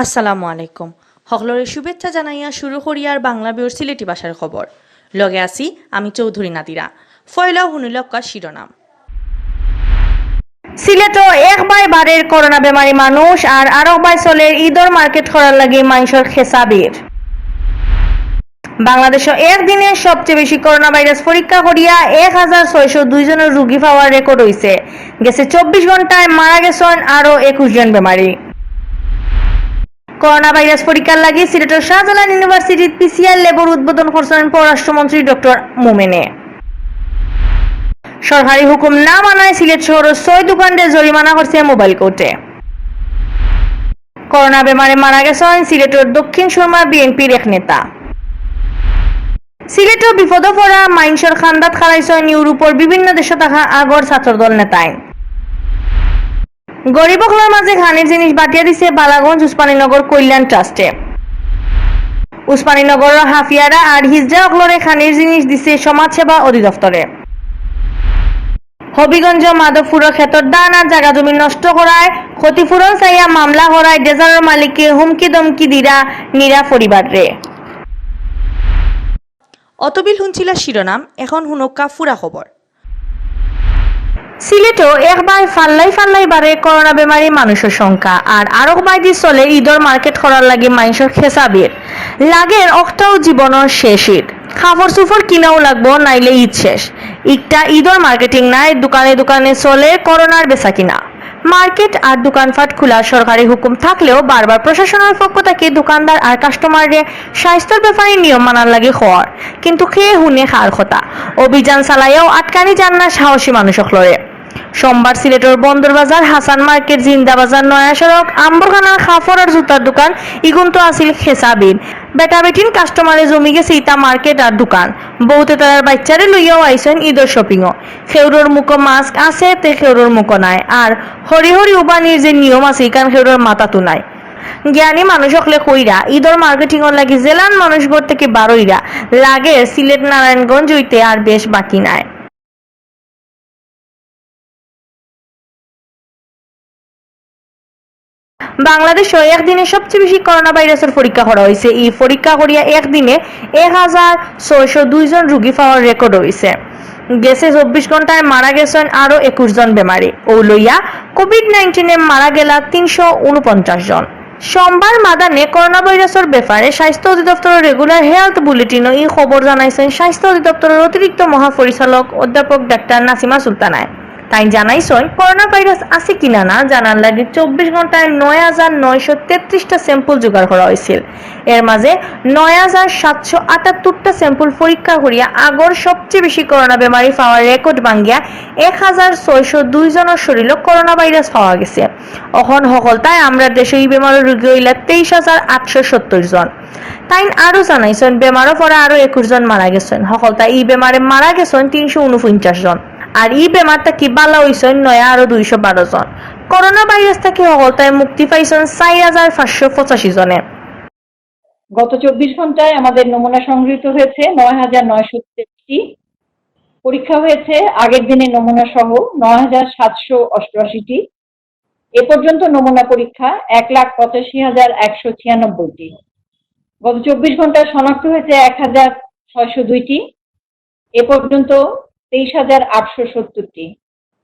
আসসালামু আলাইকুম। সকলরে শুভেচ্ছা জানাইয়া শুরু করিয়ার বাংলা বিওর সিলেটি ভাষার খবর লগে আছি আমি চৌধুরী নাদিরা। ফয়লা হুনিলক্কা শিরোনাম। সিলেটও এক বাই বারের করোনা বেমারি মানুষ আর আরো বাই চলের ঈদর মার্কেট করার লাগে মানুষের খেসাবির। বাংলাদেশে একদিনে সবচেয়ে বেশি করোনা ভাইরাস পরীক্ষা করিয়া 1602 জনের রোগী পাওয়ার রেকর্ড হয়েছে। গেছে 24 ঘন্টায় মারা গেছেন আরো 21 জন বেমারি। করোনা ভাইরাস পরীক্ষার লাগি সিলেটের শাহজালাল ইউনিভার্সিটির পিসিআর ল্যাবর উদ্বোধন করছেন পররাষ্ট্রমন্ত্রী ডক্টর মোমেনে। সরকারি হুকুম না মানায় সিলেট শহরের 6 দোকানে জরিমানা করছে মোবাইল কোর্টে। করোনা বেমারে মারা গেছেন সিলেটের দক্ষিণ সুরমা বিএনপির এক নেতা। সিলেটের বিপদ পড়া মাইনসর খান্দাত খারাইছেন ইউরোপের বিভিন্ন দেশে থাকা আগর ছাত্রদল নেতায়। গরিব অকলের মাঝে খানির জিনিস বাটিয়া দিছে বালাগঞ্জ উসমানীনগর কল্যাণ ট্রাস্টে। উসমানীনগরের হাফিয়ারা আর হিজড়া অকলরে খানির জিনিস দিছে সমাজসেবা অধিদপ্তরে। হবিগঞ্জ মাধবপুরের ক্ষেত্র দান আর জায়গা জমি নষ্ট করায় ক্ষতিপূরণ চাইয়া মামলা করায় ডেজারের মালিককে হুমকি দমকি দিরা নিরা পরিবারে। অতবিল শুনছিলা শিরোনাম, এখন হুনক্কা ফুরা খবর। সিলেটও একবার ফাল্লাই বারে করোনা বেমারি মানুষের সংখ্যা আর আরো বাইদি চলে ঈদর মার্কেট করার লাগে মানুষের খেসাবির লাগের অক্টাও জীবনের শেষ ঈদ। খাবার সুফর কিনাও লাগবো নাইলে ঈদ শেষ। একটা ঈদর মার্কেটিং নাই, দোকানে দোকানে চলে করোনার বেচা কিনা। মার্কেট আর দোকানপাট খোলার সরকারি হুকুম থাকলেও বারবার প্রশাসনের পক্ষ থেকে দোকানদার আর কাস্টমাররে স্বাস্থ্যের ব্যাপারে নিয়ম মানার লাগে হওয়ার, কিন্তু খেয়ে হুনে খার কথা অভিযান চালাইয়াও আটকানি যান না সাহসী মানুষ লড়ে। সোমবার সিলেটের বন্দরবাজার, হাসান মার্কেট, জিন্দাবাজার, নয়া সড়ক, আম্বরখানার খাফর আর জুতার দোকান ইগুন্ত আসিল খেসাবিন। বেটা বেটিন কাস্টমারে জমি গেছে ইতা মার্কেট আর দোকান। বহুতে তার বাচ্চারে লইয়াও আইসেন ঈদের শপিংও। খেউরোর মুখো মাস্ক আছে তে খেউরোর মুখো নাই, আর হরি হরি উবানির যে নিয়ম আছে ইকান খেউরোর মাথা তো নাই। জ্ঞানী মানুষ হলে কইরা ঈদর মার্কেটিং এর লাগি জেলান মানুষগর থেকে বারোইরা লাগে সিলেট নারায়ণগঞ্জ হইতে আর বেশ বাকি নাই। বাংলাদেশে একদিনে সবচেয়ে বেশি করোনা ভাইরাসের পরীক্ষা করা হয়েছে। এই পরীক্ষা করিয়া একদিনে 1602 জন রোগী পাওয়ার রেকর্ড হয়েছে। গেছে 24 ঘন্টায় মারা গেছেন আরো 21 জন বেমারি। ও লইয়া কোভিড-19 মারা গেলা 349 জন। সোমবার মাদানে করোনা ভাইরাসের ব্যাপারে স্বাস্থ্য অধিদপ্তরের রেগুলার হেলথ বুলেটিনও এই খবর জানাইছেন স্বাস্থ্য অধিদপ্তরের অতিরিক্ত মহাপরিচালক অধ্যাপক ডাক্তার নাসিমা সুলতানায়। তাই জানাইছেন করোনা ভাইরাস আছে কিনা না জানার লাগে 24 ঘন্টায় 9933টা স্যাম্পল জোগাড় করা হয়েছিল। এর মাঝে 9778টা স্যাম্পল পরীক্ষা করিয়া আগর সবচেয়ে বেশি করোনা বেমারি পাওয়ার রেকর্ড ভাঙ্গিয়া 1602 জনের শরীরে করোনা ভাইরাস পাওয়া গেছে। এখন সকলতায় আমরা দেশে এই বেমারের রোগী হইলা 23,870 জন। তাই আরো জানাইছেন বেমারও পরে আরো 21 জন মারা গেছেন। সকলতায় এই বেমারে মারা গেছেন 349 জন। আর এই বেমারটা কি বালা হইছেন নয়া আরো 212 জন। করোনা ভাইরাস থেকে সকলতায় মুক্তি পাইছেন 4585 জনে। গত 24 ঘন্টায় আমাদের নমুনা সংগৃহীত হয়েছে 9963টি। পরীক্ষা হয়েছে আগের দিনের নমুনা সহ 9788টি। এ পর্যন্ত নমুনা পরীক্ষা 1,85,196টি। গত 24 ঘন্টায় শনাক্ত হয়েছে 100602টি। এ পর্যন্ত 23,870টি।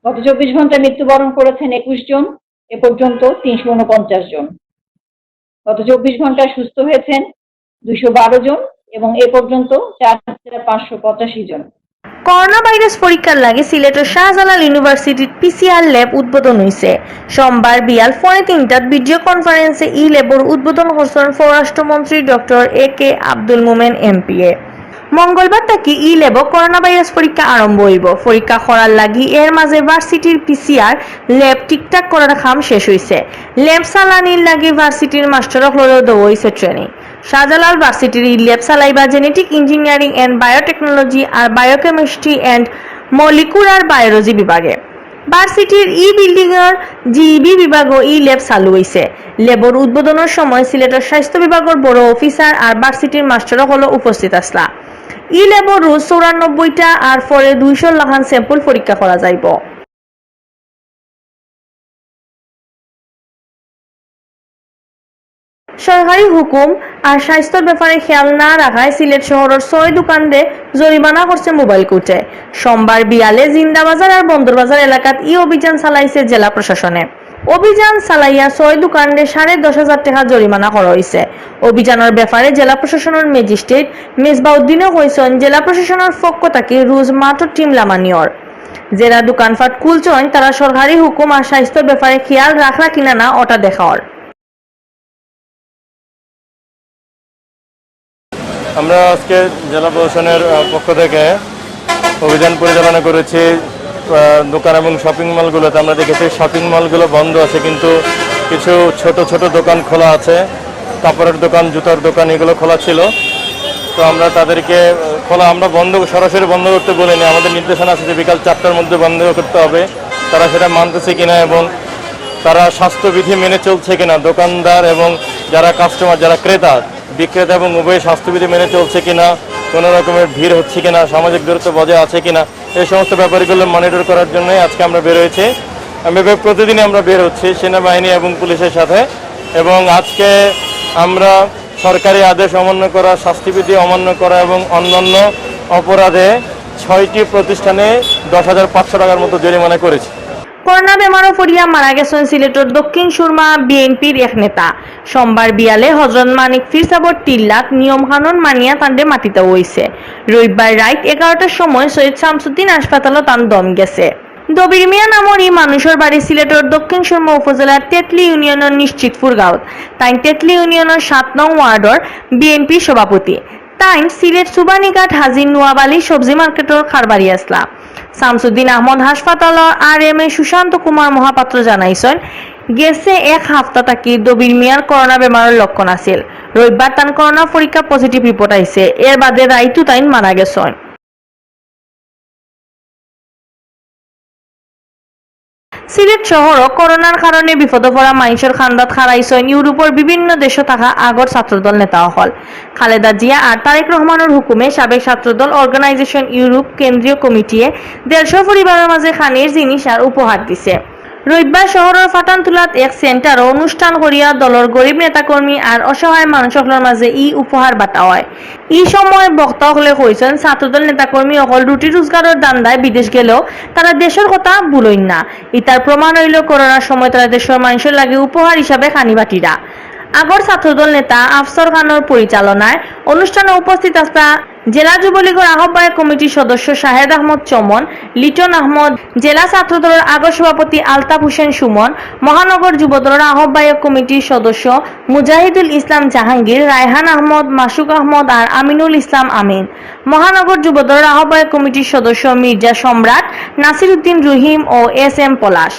গত 24 ঘন্টায় মৃত্যুবরণ করেছেন 21 জন। এ পর্যন্ত 349 জন। গত 24 ঘন্টায় সুস্থ হয়েছেন 212 জন এবং এ পর্যন্ত 4,585 জন। করোনা ভাইরাস পরীক্ষার লাগে সিলেটের শাহজালাল ইউনিভার্সিটির পিসিআর ল্যাব উদ্বোধন হয়েছে। সোমবার বিয়াল 3:30টার ভিডিও কনফারেন্সে ই ল্যাবর উদ্বোধন করছেন পররাষ্ট্রমন্ত্রী doctor A K. Abdul Momen MPA. মঙ্গলবার থেকে ই ল্যাব করোনা ভাইরাস পরীক্ষা আরম্ভ হইব। পরীক্ষা করার লাগি এর মাঝে ভার্সিটির পিসিআর ল্যাব ঠিকঠাক করার কাম শেষ হয়েছে। ল্যাব চালানির লাগি ভার্সিটির মাস্টারক লড়েও দেওয়া হয়েছে ট্রেনিং। শাহজালাল ভার্সিটির ই ল্যাব চালাইবা জেনেটিক ইঞ্জিনিয়ারিং এন্ড বায়োটেকনোলজি আর বায়োকেমিস্ট্রি এন্ড মলিকুলার বায়োলজি বিভাগে। ভার্সিটির ই বিল্ডিং এর জিবি বিভাগও ই ল্যাব চালু হয়েছে। ল্যাবর উদ্বোধনের সময় সিলেটের স্বাস্থ্য বিভাগের বড় অফিসার আর ভার্সিটির মাস্টারক হলো উপস্থিত আসলা। ই ল্যাব রোজ 94টা আর পরে 200 লাখান স্যাম্পল পরীক্ষা করা যাইব। সরকারি হুকুম আর স্বাস্থ্যের ব্যাপারে খেয়াল না রাখায় সিলেট শহরের 6 দোকানরে জরিমানা করছে মোবাইল কোর্টে। সোমবার বিয়ালে জিন্দাবাজার আর বন্দরবাজার এলাকাত ই অভিযান চালাইছে জেলা প্রশাসনে। অভিযান চালাইয়া 6 দোকানরে 10,500 টাকা জরিমানা করা হয়েছে। অভিযানের ব্যাপারে জেলা প্রশাসনের ম্যাজিস্ট্রেট মেজবাউদ্দিনও কইছেন জেলা প্রশাসনের পক্ষ থেকে রোজ মাত্র টিম লামানিয়র। যারা দোকানপাট খুলছেন তারা সরকারি হুকুম আর স্বাস্থ্যের ব্যাপারে খেয়াল রাখলা কিনা না ওটা দেখার। আমরা আজকে জেলা প্রশাসনের পক্ষ থেকে অভিযান পরিচালনা করেছি দোকান এবং শপিং মলগুলোতে। আমরা দেখেছি শপিং মলগুলো বন্ধ আছে, কিন্তু কিছু ছোট ছোট দোকান খোলা আছে, কাপড়ের দোকান, জুতার দোকান, এগুলো খোলা ছিল। তো আমরা তাদেরকে আমরা সরাসরি বন্ধ করতে বলিনি। আমাদের নির্দেশনা আছে যে বিকাল 4টার মধ্যে বন্ধ করতে হবে। তারা সেটা মানতেছে কিনা এবং তারা স্বাস্থ্যবিধি মেনে চলছে কিনা, দোকানদার এবং যারা কাস্টমার, যারা ক্রেতা বিক্রেতা এবং উভয় স্বাস্থ্যবিধি মেনে চলছে কিনা, কোনো রকমের ভিড় হচ্ছে কিনা, সামাজিক দূরত্ব বজায় আছে কিনা, এই সমস্ত ব্যাপারগুলো মনিটর করার জন্যই আজকে আমরা বের হয়েছি। প্রতিদিনই আমরা বের হচ্ছি সেনাবাহিনী এবং পুলিশের সাথে। এবং আজকে আমরা সরকারি আদেশ অমান্য করা, শাস্তিবিধি অমান্য করা এবং অন্যান্য অপরাধে 6টি প্রতিষ্ঠানে 10,500 টাকার মতো জরিমানা করেছি। করোনা বেমারও পড়িয়া মারা গেছেন সিলেটের দক্ষিণ সুরমা বিএনপির এক নেতা। সোমবার বিয়ালে হজরত মানিক ফির সাবর টিল্লাত নিয়ম কানুন মানিয়া তান্ডে মাটিতে হইছে। রবিবার রাত 11টার সময় সৈয়দ শামসুদ্দিন হাসপাতালও তান দম গেছে। দবির মিয়া নামর এই মানুষের বাড়ি সিলেটের দক্ষিণ সুরমা উপজেলার তেতলি ইউনিয়নের নিশ্চিতপুর গাঁৱত। তাই তেতলি ইউনিয়নের 7 নং ওয়ার্ডর বিএনপি সভাপতি। তাই সিলেট সুবানীঘাট হাজি নোয়াবালি সবজি মার্কেটের খারবাড়ি আসলা। শামসুদ্দিন আহমদ হাসপাতালের RM সুশান্ত কুমার মহাপাত্র জানাইছেন গেছে এক সপ্তাহ থাকি দবির মিয়ার করোনা বেমারের লক্ষণ আছিল। রবিবার তান করোনা পরীক্ষা পজিটিভ রিপোর্ট আইছে। এর বাদে রাইতু তাইন মারা গেছেন। সিলেট শহর করোনার কারণে বিপদে পড়া মানুষের খান্দাত খারাইছেন ইউরোপের বিভিন্ন দেশে থাকা আগর ছাত্রদল নেতা হল। খালেদা জিয়া আর তারেক রহমানের হুকুমে সাবেক ছাত্রদল অর্গানাইজেশন ইউরোপ কেন্দ্রীয় কমিটিয়ে 150 পরিবারের মাঝে খানির জিনিস আর উপহার দিছে। রবিবার শহরের ফাটানতুলাত এক সেন্টার অনুষ্ঠান করিয়া দলের গরিব নেতাকর্মী আর অসহায় মানুষের মাঝে ই উপহার বাটা হয়। এই সময় বক্তা হলে কইছেন ছাত্রদল নেতাকর্মী অকল রুটি রোজগারের দান্দায় বিদেশ গেলেও তারা দেশের কথা ভুলইন না। ইতার প্রমাণ হইল করোনার সময় তারা দেশের মানুষের লাগে উপহার হিসাবে খানিবাটিরা। আগর ছাত্রদল নেতা আফসর খানের পরিচালনায় অনুষ্ঠানে উপস্থিত আসা জেলা যুবলীগের আহ্বায়ক কমিটির সদস্য শাহেদ আহমদ চমন, লিটন আহমদ, জেলা ছাত্রদলের আগর সভাপতি আলতাফ হোসেন সুমন, মহানগর যুবদলের আহ্বায়ক কমিটির সদস্য মুজাহিদুল ইসলাম জাহাঙ্গীর, রায়হান আহমদ, মাসুক আহমদ আর আমিনুল ইসলাম আমিন, মহানগর যুবদলের আহ্বায়ক কমিটির সদস্য মির্জা সম্রাট, নাসির উদ্দিন রহিম ও SM পলাশ।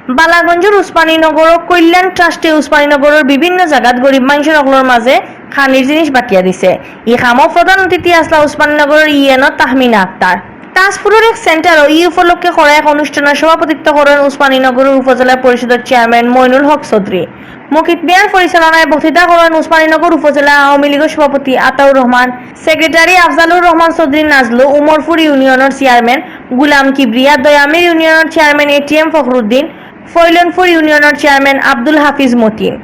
বালাগঞ্জের উসমানীনগর কল্যাণ ট্রাস্টে উসমানীনগরের বিভিন্ন জায়গাত গরিব মানুষের অগলোর মাঝে খানির জিনিস বাটিয়া দিছে। ই খামো প্রধান অতিথি আসলা উসমানীনগরের ইএনও তাহমিনা আক্তার। তাজপুরের এক সেন্টারও ই উপলক্ষে করা এক অনুষ্ঠানের সভাপতিত্ব করেন উসমানীনগরের উপজেলা পরিষদের চেয়ারম্যান মইনুল হক চৌধুরী। মুকিত মিয়ার পরিচালনায় বক্তৃতা করেন উসমানীনগর উপজেলা আওয়ামী লীগের সভাপতি আতাউর রহমান, সেক্রেটারি আফজালুর রহমান চৌধুরী নাজলু, উমরপুর ইউনিয়নের চেয়ারম্যান গুলাম কিবরিয়া, দয়ামির ইউনিয়নের চেয়ারম্যান ATM ফখরুদ্দিন, ফৈলনপুর ইউনিয়নের চেয়ারম্যান আব্দুল হাফিজ মতিন।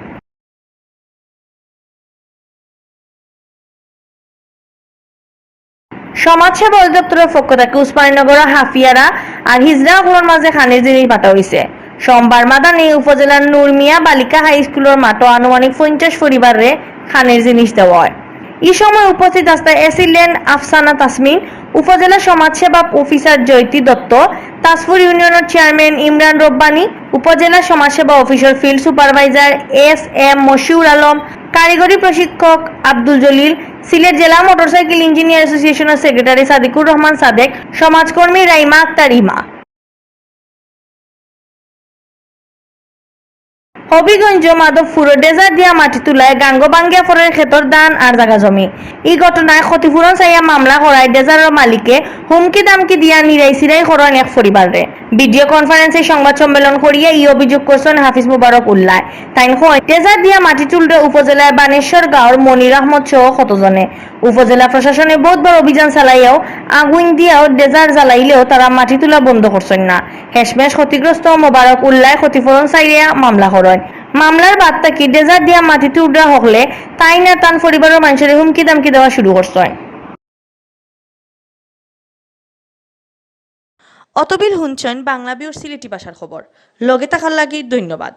সমাজসেবা অধিদপ্তরের পক্ষ থেকে উসমানীনগর হাফিয়ারা আর হিজড়াগুলোর মাঝে খানির জিনিস বাটা হয়েছে। সোমবার মাদানী উপজেলার নুরমিয়া বালিকা হাই স্কুলের মাঠে আনুমানিক 50 পরিবারে খানির জিনিস দেওয়া হয়। এই সময় উপস্থিত আসতে এসিলেন আফসানা তাসমিন, উপজেলা সমাজসেবা অফিসার জয়তী দত্ত, তাজপুর ইউনিয়নের চেয়ারম্যান ইমরান রব্বানী, উপজেলা সমাজসেবা officer field supervisor SM Moshiur Alam, কারিগরি প্রশিক্ষক আব্দুল জলিল, সিলেট জেলা মোটরসাইকেল ইঞ্জিনিয়ার অ্যাসোসিয়েশনের সেক্রেটারি সাদিকুর রহমান সাদেক, সমাজকর্মী রাইমা আক্তার ইমা। হবিগঞ্জ মাধবপুর ডেজার দিয়া মাটি তুলায় গাঙ্গবাঙ্গিয়া ফরের ক্ষেতর দান আর জাগা জমি। এই ঘটনায় ক্ষতিপূরণ চাইয়া মামলা করায় ডেজারের মালিকে হুমকি দামকি দিয়া নিরাই সিরাই করেন এক পরিবারে। ভিডিও কনফারেন্সে সংবাদ সম্মেলন করিয়া ই অভিযোগ করছেন হাফিজ মুবারক উল্লাহ। তাইন হয় ডেজার দিয়া মাটি তুলরে উপজেলার বানেশ্বর গাঁওর মনির আহমদ সহ কতজনে। উপজেলা প্রশাসনে বহুতবার অভিযান চালাইয়াও আগুন দিয়াও ডেজার জ্বালাইলেও তারা মাটি তোলা বন্ধ করছেন না। হেসমেশ ক্ষতিগ্রস্ত মোবারক উল্লাহ ক্ষতিপূরণ চাইয়া মামলা করেন। মামলার বাদ থাকি ডেজার দিয়া মাটি তুলরা হলে তাই না তান পরিবারের মানুষের হুমকি দামকি দেওয়া শুরু করছে। অতবিল হুঞ্চন বাংলাবিউর সিলেটি ভাষার খবর লগে থাকার লাগি ধন্যবাদ।